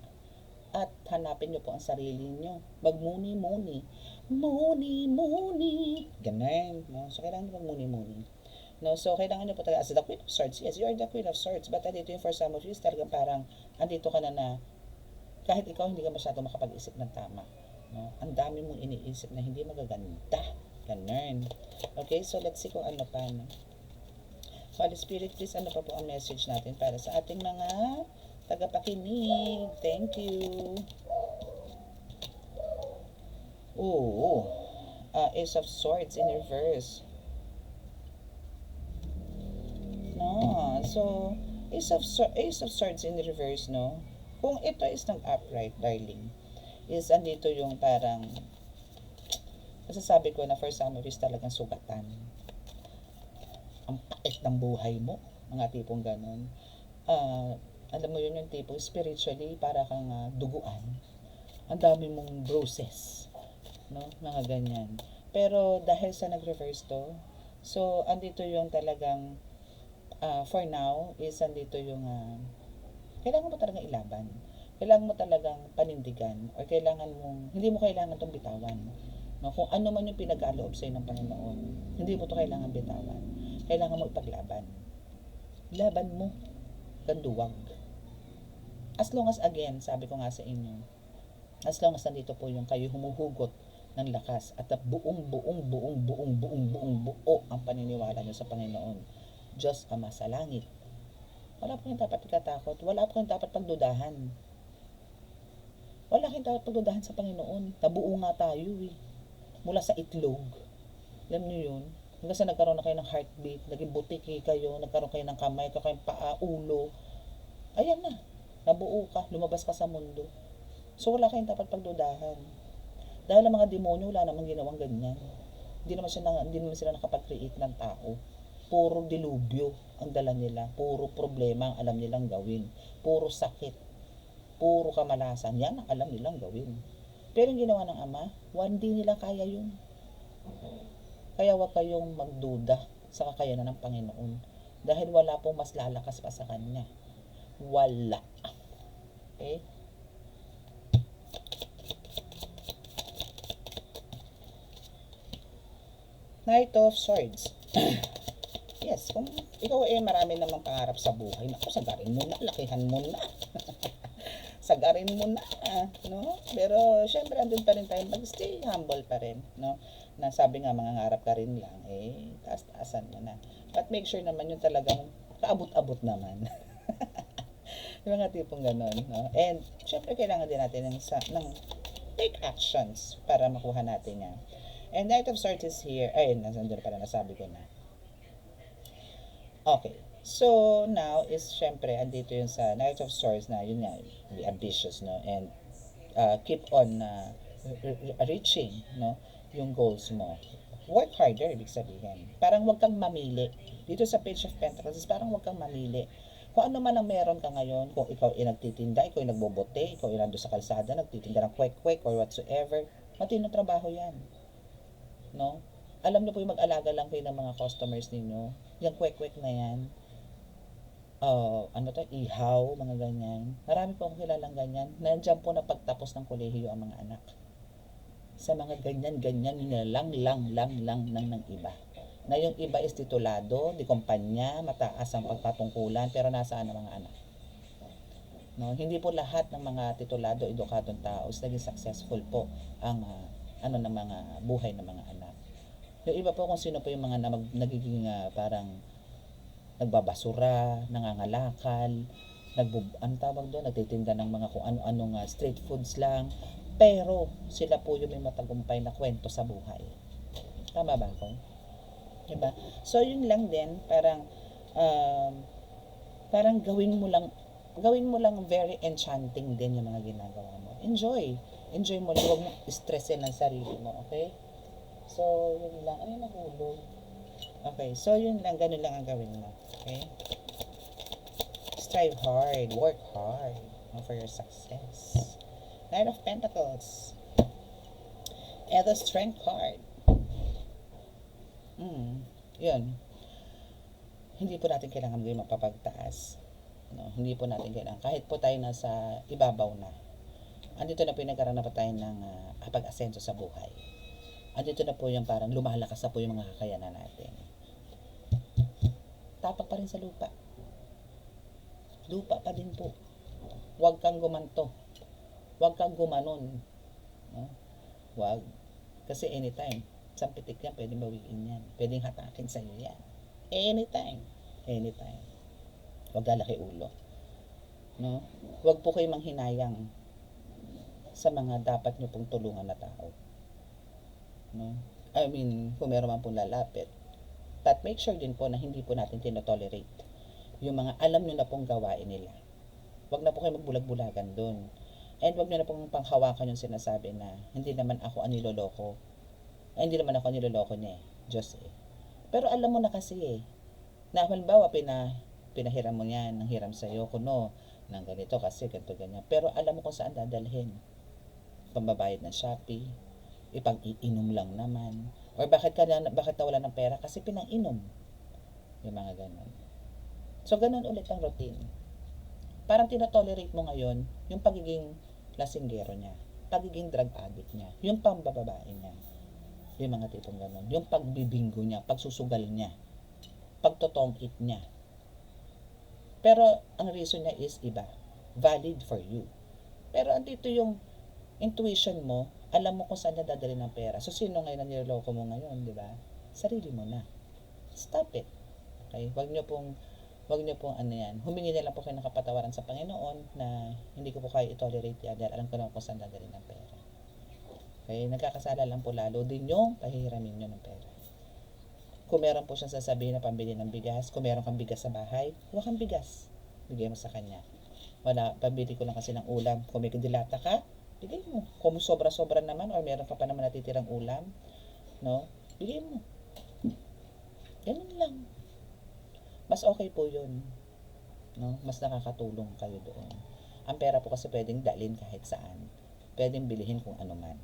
at hanapin nyo po ang sarili nyo. Magmuni-muni. Muni-muni. Ganun. No? So, kailangan nyo magmuni-muni. No? So, kailangan nyo po talaga, as the Queen of Swords, yes, you are the Queen of Swords, but andito yung for some of you, talagang parang, andito ka na kahit ikaw hindi ka masyado makapag-isip ng tama. No? Ang dami mong iniisip na hindi magaganda. Ganun. Okay, so let's see kung ano pa. No? Holy Spirit, please, ano pa po ang message natin para sa ating mga tagapakinig. Thank you. Ooh, Ace of Swords in reverse. No, so Ace of Swords in reverse, no? Kung ito is upright, darling, is andito yung parang masasabi ko na for some of you talagang sugatan. Ang pait ng buhay mo, mga tipong ganon. Alam mo yun yung tipong spiritually para kang duguan. Ang dami mong bruises, no? Mga ganyan. Pero dahil sa nag-reverse to, so andito yung talagang for now is andito yung kailangan mo talagang ilaban. Kailangan mo talagang panindigan or kailangan mong hindi mo kailangan tong bitawan. No, kung ano man yung pinag-aloob sa'yo ng Panginoon, hindi mo to kailangan bitawan. Kailangan mo ipaglaban. Laban mo. Ganduwag. As long as, again, sabi ko nga sa inyo, as long as nandito po yung kayo humuhugot ng lakas at buong buo ang paniniwala nyo sa Panginoon, Diyos Ama sa langit, wala po kayong dapat ikatakot. Wala po kayong dapat pagdudahan. Wala kayong dapat pagdudahan sa Panginoon. Nabuo nga tayo mula sa itlog. Alam nyo yun? Hanggang sa nagkaroon na kayo ng heartbeat, naging butiki kayo, nagkaroon kayo ng kamay, kayong paa, ulo. Ayan na. Nabuo ka, lumabas ka sa mundo. So wala kayong dapat pagdudahan. Dahil ang mga demonyo, wala namang ginawang ganyan. Hindi naman sila nakapag-create ng tao. Puro dilubyo ang dala nila. Puro problema ang alam nilang gawin. Puro sakit. Puro kamalasan. Yan ang alam nilang gawin. Pero yung ginawa ng Ama, hindi nila kaya yun. Kaya huwag kayong magduda sa kakayanan ng Panginoon. Dahil wala pong mas lalakas pa sa Kanya. Wala. Okay? Knight of Swords. Yes, kung ikaw marami namang pangarap sa buhay, naku, sagarin mo na, lakihan mo na. Sagarin mo na, no? Pero syempre andun pa rin tayo, mag-stay humble pa rin, no? Na sabi nga mangangarap ka rin lang, taas-taasan mo na. But make sure naman yung talagang kaabot-abot naman. Yung mga tipong ganon, no? And syempre kailangan din natin ng take actions para makuha natin yan. And Knight of Swords is here. Ay, nandun pala, nasabi ko na. Okay. So, now is syempre, andito yung sa Knight of Swords na, yun nga, be ambitious, no? And keep on reaching, no? Yung goals mo. Work harder, ibig sabihin. Parang huwag kang mamili. Dito sa Page of Pentacles, parang huwag kang mamili. Kung ano man ang meron ka ngayon, kung ikaw ay nagtitinda, ikaw ay nagbobote, ikaw ay nandun sa kalsada, nagtitinda ng kwek-kwek or whatsoever, matinong trabaho yan. No? Alam niyo po yung mag-alaga lang kayo ng mga customers ninyo. Yung kwek-kwek na yan, ihaw, mga ganyan. Marami po akong kilalang ganyan. Nandiyan po na pagtapos ng kolehiyo ang mga anak. Sa mga ganyan-ganyan lang ng iba. Na yung iba is titulado, di kumpanya, mataas ang pagpatungkulan, pero nasaan ang mga anak? No, hindi po lahat ng mga titulado, edukadong tao is naging successful po ang ng mga buhay ng mga anak. Yung iba po kung sino po yung mga nagiging parang nagbabasura, nangangalakal, ano tawag doon, nagtitinda ng mga kung ano-anong street foods lang, pero sila po yung may matagumpay na kwento sa buhay. Tama ba ako? Diba? So yun lang din, parang gawin mo lang very enchanting din yung mga ginagawa mo. Enjoy mo, huwag mo stressin ang sarili mo, okay? So yun lang. Ay, nahulog. Okay, so yun lang, ganun lang ang gawin mo, okay? Strive hard, work hard for your success. Knight of Pentacles and the Strength card. Yun. Hindi po natin kailangan maging mapapagtaas. No, hindi po natin kailangan. Kahit po tayo nasa ibabaw na. Andito na po yung nagkaroon na po tayo ng pag-asenso sa buhay. Andito na po yung parang lumalakas na po yung mga kakayanan natin. Tapak pa rin sa lupa. Lupa pa din po. Huwag kang gumanto. Huwag kang gumanon. No? Huwag. Kasi anytime, sampitik yan, pwedeng bawiin yan. Pwedeng hatakin sa'yo yan. Anytime. Huwag lalaki ulo. No? Huwag po kayo manghinayang sa mga dapat nyo pong tulungan na tao. No? I mean, kung meron man pong lalapit. But make sure din po na hindi po natin tinotolerate yung mga alam nyo na pong gawain nila. Huwag na po kayo magbulag-bulagan dun. And huwag nyo na pong panghawakan yung sinasabi na hindi naman ako ang niloloko. Ay, hindi naman ako ang niloloko niya eh. Diyos eh. Pero alam mo na kasi eh, na halimbawa pinahiram mo yan, nang hiram sa'yo, kuno, ng ganito kasi, ganito, ganyan. Pero alam mo kung saan dadalhin. Pambabayad ng Shopee, ipang-iinom lang naman. Or bakit nawala ng pera? Kasi pinang-inom. Yung mga ganon. So, ganon ulit ang routine. Parang tinotolerate mo ngayon yung pagiging lasinggero niya, pagiging drug addict niya, yung pambababae niya. Yung mga tipong ganon. Yung pagbibinggo niya, pagsusugal niya, pagtotong-it niya. Pero ang reason niya is iba. Valid for you. Pero andito yung intuition mo, alam mo kung saan niya dadalhin ng pera. So, sino ngayon ang niloloko mo ngayon, di ba? Sarili mo na. Stop it. Okay? Huwag niyo pong humingi na lang po kayo ng kapatawaran sa Panginoon na hindi ko po kayo i-tolerate yan dahil alam ko naman kung saan dadalhin ng pera. Okay? Nagkakasala lang po lalo din yung pahihiramin nyo ng pera. Kung meron po siyang sasabihin na pambili ng bigas, kung meron kang bigas sa bahay, huwag kang bigas. Bigay mo sa kanya. Wala, pambili ko lang kasi ng ulam. Kung may dilata ka, bigay mo. Kung sobra-sobra naman or meron ka pa naman natitirang ulam, no? Bigay mo. Ganun lang. Mas okay po yun. No? Mas nakakatulong kayo doon. Ang pera po kasi pwedeng dalhin kahit saan. Pwedeng bilihin kung ano man.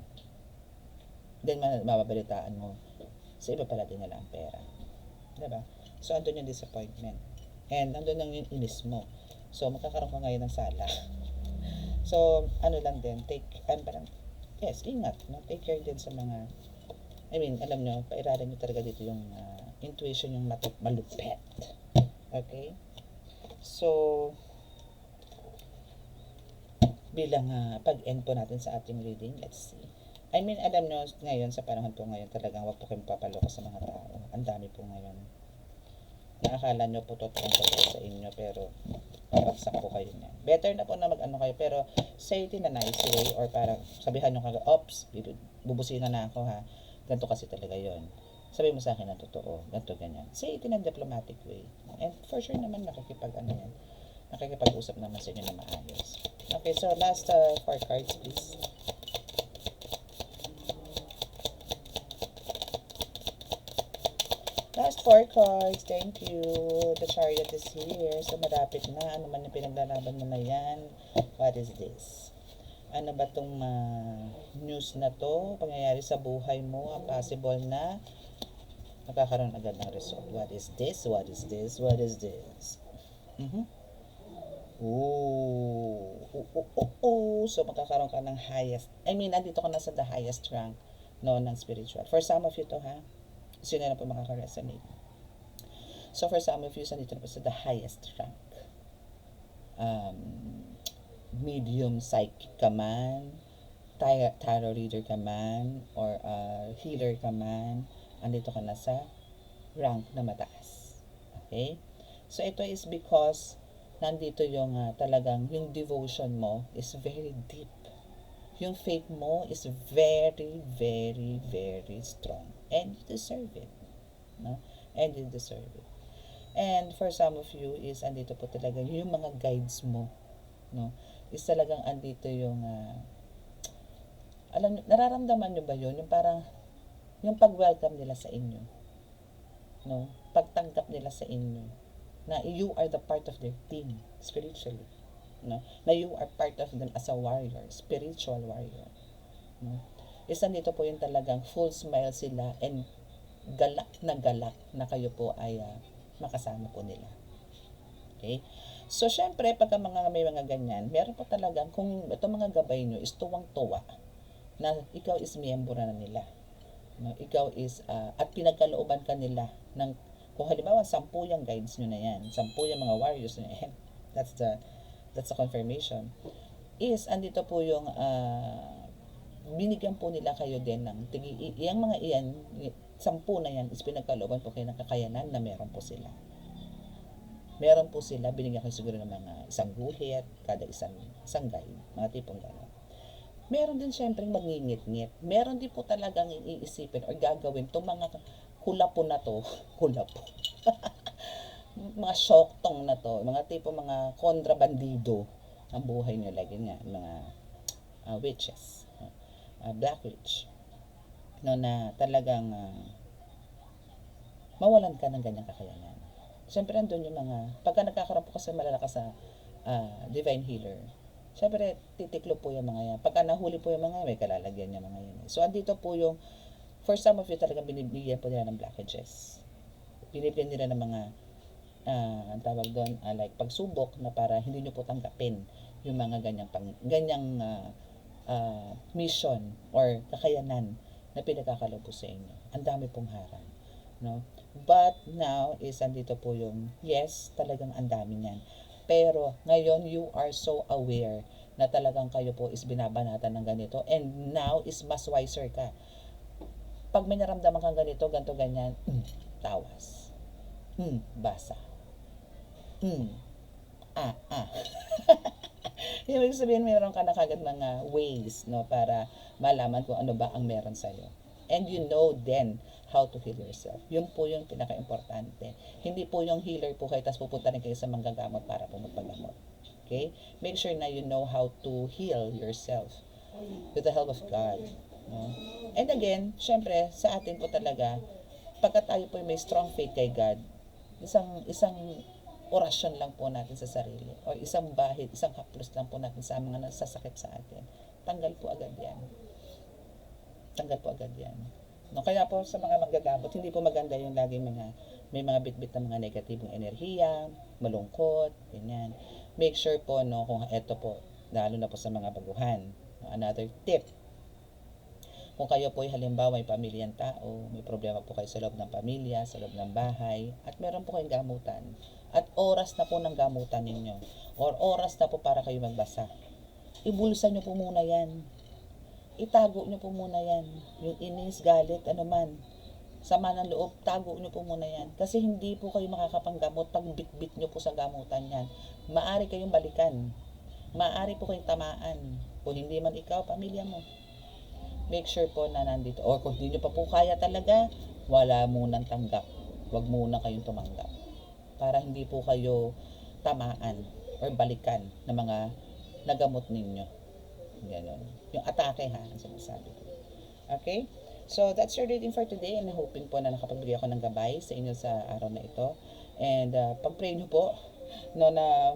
Then mababalitaan mo, sa iba pala din nila ang pera. Diba? So, andun yung disappointment. And andun lang yung inis mo. So, magkakaroon ka ngayon ng sala. So, ano lang din, ingat. No? Take care din sa mga, alam nyo, pairalan nyo talaga dito yung intuition yung malupet. Okay? So, bilang pag-end po natin sa ating reading, let's see. Alam nyo, ngayon, sa panahon po ngayon, talagang wag po kayong papaloko sa mga tao. Ang dami po ngayon. Naakala nyo po totoong sa inyo, pero babagsak po kayo niyan. Better na po na mag-ano kayo, pero say it in a nice way, or parang sabihan nyo kagad, oops, bubusina na ako ha. Ganito kasi talaga yon. Sabihin mo sa akin ang totoo, ganito, ganyan. Say it in a diplomatic way. And for sure naman nakikipag-usap naman sa inyo na maayos. Okay, so last 4 cards please. Last 4 cards, thank you. The Chariot is here. So malapit na, ano man yung pinaglalaban mo na yan. What is this? Ano ba tong news na to? Pangyayari sa buhay mo, ang possible na magkakaroon agad ng result. What is this? What is this? What is this? So, magkakaroon ka ng highest. Nandito ka na sa the highest rank ng spiritual. For some of you to ha. Sino na po makaka-resonate. So, for some of you, nandito na po sa the highest rank. medium psychic ka man, tarot reader ka man, or healer ka man, andito ka na sa rank na mataas. Okay? So, ito is because nandito yung talagang yung devotion mo is very deep. Yung faith mo is very, very, very strong. And you deserve it. No? And you deserve it. And for some of you is andito po talaga yung mga guides mo. No? Is talagang andito yung alam, nararamdaman nyo ba yun? Yung parang yung pag-welcome nila sa inyo. No? Pagtanggap nila sa inyo. Na you are the part of their team spiritually. No? Na you are part of them as a warrior, spiritual warrior. No? Isa nito po yung talagang full smile sila and galak na kayo po ay makasama po nila. Okay? So, syempre, pagka may mga ganyan, meron po talagang, kung ito mga gabay nyo is tuwang-tuwa na ikaw is miyembro na nila. No? Ikaw is, at pinagkalooban ka nila ng, kung halimbawa, 10 yung guides nyo na yan, 10 yung mga warriors nyo yan, that's the confirmation, is, andito po yung, binigyan po nila kayo din ng, yung mga iyan, 10 na yan, is pinagkalooban po kayo ng kakayanan na meron po sila. Meron po sila, binigyan kayo siguro ng mga isang guhit, kada isang guide, mga tipong gano'n. Meron din syempre magngingit-ngit. Meron din po talagang iisipin or gagawin itong mga kulapo na to, kulapo. Mga syoktong na to, mga tipo mga kontrabandido ang buhay nyo lagi nga, mga witches, black witch. No, na talagang mawalan ka ng ganyang kakayanan. Siyempre, andun yung mga, pagka nagkakaroon po kasi malalakas sa divine healer, siyempre, titiklo po yung mga yan. Pagka nahuli po yung mga yan, may kalalagyan yung mga yan. So, andito po yung, for some of you talagang binibigyan po nila ng blockages. Binibigyan nila ng mga, ang tawag doon, like pagsubok na para hindi nyo po tanggapin yung mga ganyang mission or kakayanan na pinagkakalob po sa inyo. Ang dami pong harang. No? But now is andito po yung, yes, talagang ang dami niyan. Pero ngayon you are so aware na talagang kayo po is binabanatan ng ganito, and now is mas wiser ka. Pag may naramdaman kang ganito, ganito, ganyan, tawas. Basa. Ibig sabihin, mayroon ka na kagad mga ways, no, para malaman kung ano ba ang meron sa'yo. And you know then how to heal yourself. Yun po yung pinaka-importante. Hindi po yung healer po kayo, tapos pupunta rin kayo sa manggagamot para po magpagamot. Okay? Make sure na you know how to heal yourself with the help of God. No? And again, syempre, sa atin po talaga, pagka tayo po may strong faith kay God, isang orasyon lang po natin sa sarili, o isang bahid, isang haplos lang po natin sa mga nasasakit sa atin. Tanggal po agad yan. Tanggal po agad yan. No, kaya po sa mga manggagamot, hindi po maganda yung lagi may mga bitbit na mga negatibong enerhiya, malungkot, ganyan. Make sure po, no, kung eto po, lalo na po sa mga baguhan. Another tip, kung kayo po ay halimbawa may pamilyang tao, may problema po kayo sa loob ng pamilya, sa loob ng bahay, at meron po kayong gamutan, at oras na po ng gamutan ninyo, or oras na po para kayo magbasa, ibulsan nyo po muna yan. Itago nyo po muna yan. Yung inis, galit, ano man, sama ng loob, tago nyo po muna yan. Kasi hindi po kayo makakapanggamot pag bit-bit nyo po sa gamutan yan. Maari kayong balikan. Maari po kayong tamaan. Kung hindi man ikaw, pamilya mo. Make sure po na nandito. O kung hindi nyo pa po kaya talaga, wala munang tanggap. Huwag muna kayong tumanggap. Para hindi po kayo tamaan or balikan ng mga nagamot ninyo. Ganon. Yung atake ha, ang sinasabi ko. Okay? So, that's your reading for today, and hoping po na nakapagbigay ako ng gabay sa inyo sa araw na ito. And pag-pray nyo po, no, na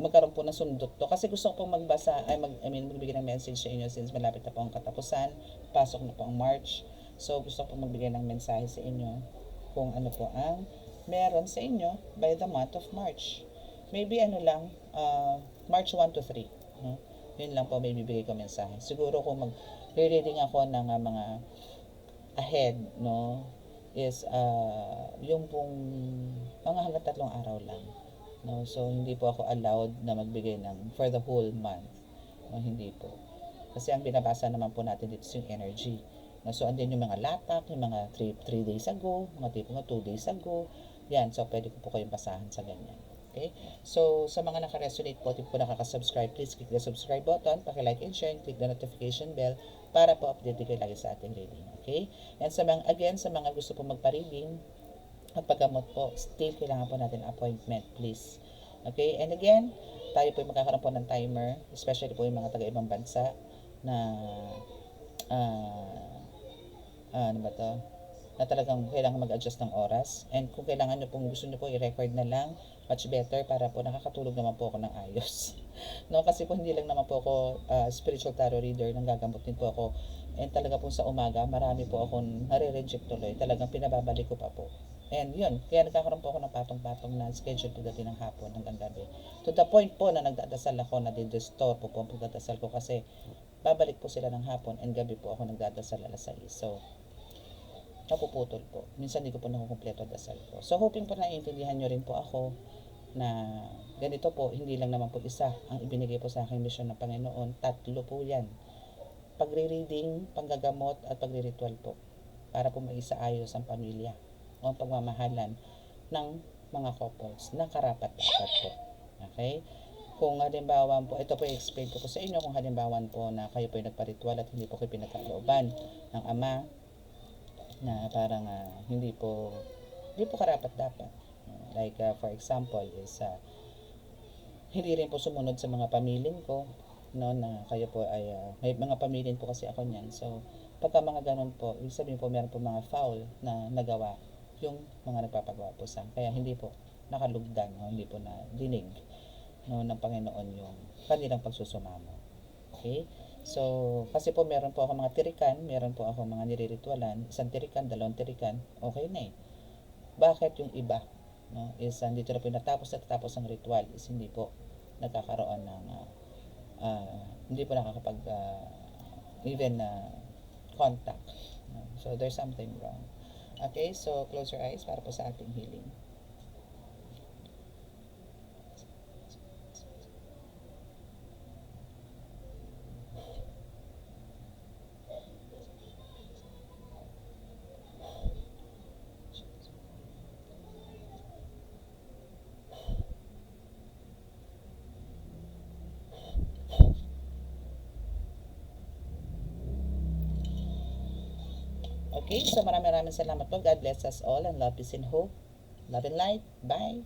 magkaroon po ng sundot to. Kasi gusto ko pong magbasa, magbigay ng message sa inyo since malapit na po ang katapusan. Pasok na po ang March. So, gusto ko pong magbigay ng mensahe sa inyo kung ano po ang meron sa inyo by the month of March. Maybe March 1 to 3. No? Yun lang po may bibigay ko mensahe. Siguro kung mag-reading ako ng mga ahead, no, is yung pong mga hanggang 3 araw lang. No? So, hindi po ako allowed na magbigay ng for the whole month. No, hindi po. Kasi ang binabasa naman po natin dito is yung energy. No, so, andyan yung mga latak, yung mga 3 days ago, mga tipo nga 2 days ago. Yan, so pwede ko po kayong basahan sa ganyan. Okay? So, sa mga naka-resonate po, di po nakaka-subscribe, please click the subscribe button, paki-like and share, and click the notification bell para po update kayo lagi sa ating reading. Okay? And sa mga, again, sa mga gusto po magpa-reading, magpagamot po, still kailangan po natin appointment, please. Okay? And again, tayo po magkakaroon po ng timer, especially po yung mga taga-ibang bansa na ano ba to? Na talagang kailangan mag-adjust ng oras. And kung kailangan nyo pong gusto nyo po i-record na lang, much better para po nakakatulog naman po ako ng ayos. No, kasi po hindi lang naman po ako spiritual tarot reader, nang gagamot din po ako. And talaga po sa umaga, marami po akong nare-reject tuloy. Talagang pinababalik ko pa po. And yun, kaya nagkakaroon po ako ng patong-patong na schedule pagdating ng hapon hanggang gabi. To the point po na nagdadasal ako, na di-restore po ang pagdadasal ko kasi babalik po sila ng hapon and gabi po ako nagdadasal alas 6. So, napuputol po. Minsan hindi ko po nakukumpleto ang dasal ko. So, hoping po naiintindihan nyo rin po ako na ganito po, hindi lang naman po isa ang ibinigay po sa akin misyon ng Panginoon. 3 po yan. Pagre-reading, panggagamot, at pagre-ritual po. Para po maisaayos ang pamilya o ang pagmamahalan ng mga couples na karapat-dapat po. Okay? Kung halimbawa po, ito po i-explain ko po sa inyo, kung halimbawa po na kayo po yung nagpa-ritual at hindi po kayo pinagkalooban ng Ama, na parang hindi po karapat dapat. Like for example is hindi rin po sumunod sa mga pamiling ko, no, na kayo po ay may mga pamilin po kasi ako niyan. So pagka mga ganun po, ibig sabihin po meron po mga foul na nagawa yung mga nagpapagawa po sa, kaya hindi po nakalugdan, no, hindi po na dinig, no, ng Panginoon yung kanilang pagsusumamo. Okay? So, kasi po meron po ako mga tirikan, meron po ako mga niritualan, isang tirikan, 2 tirikan, okay na eh. Bakit yung iba, no, is dito na po natapos ang ritual, is hindi po nagkakaroon ng hindi po nakakapag even contact, no? So there's something wrong. Okay, so close your eyes para po sa ating healing. Okay, so maraming salamat po. God bless us all and love, peace and hope. Love and light. Bye.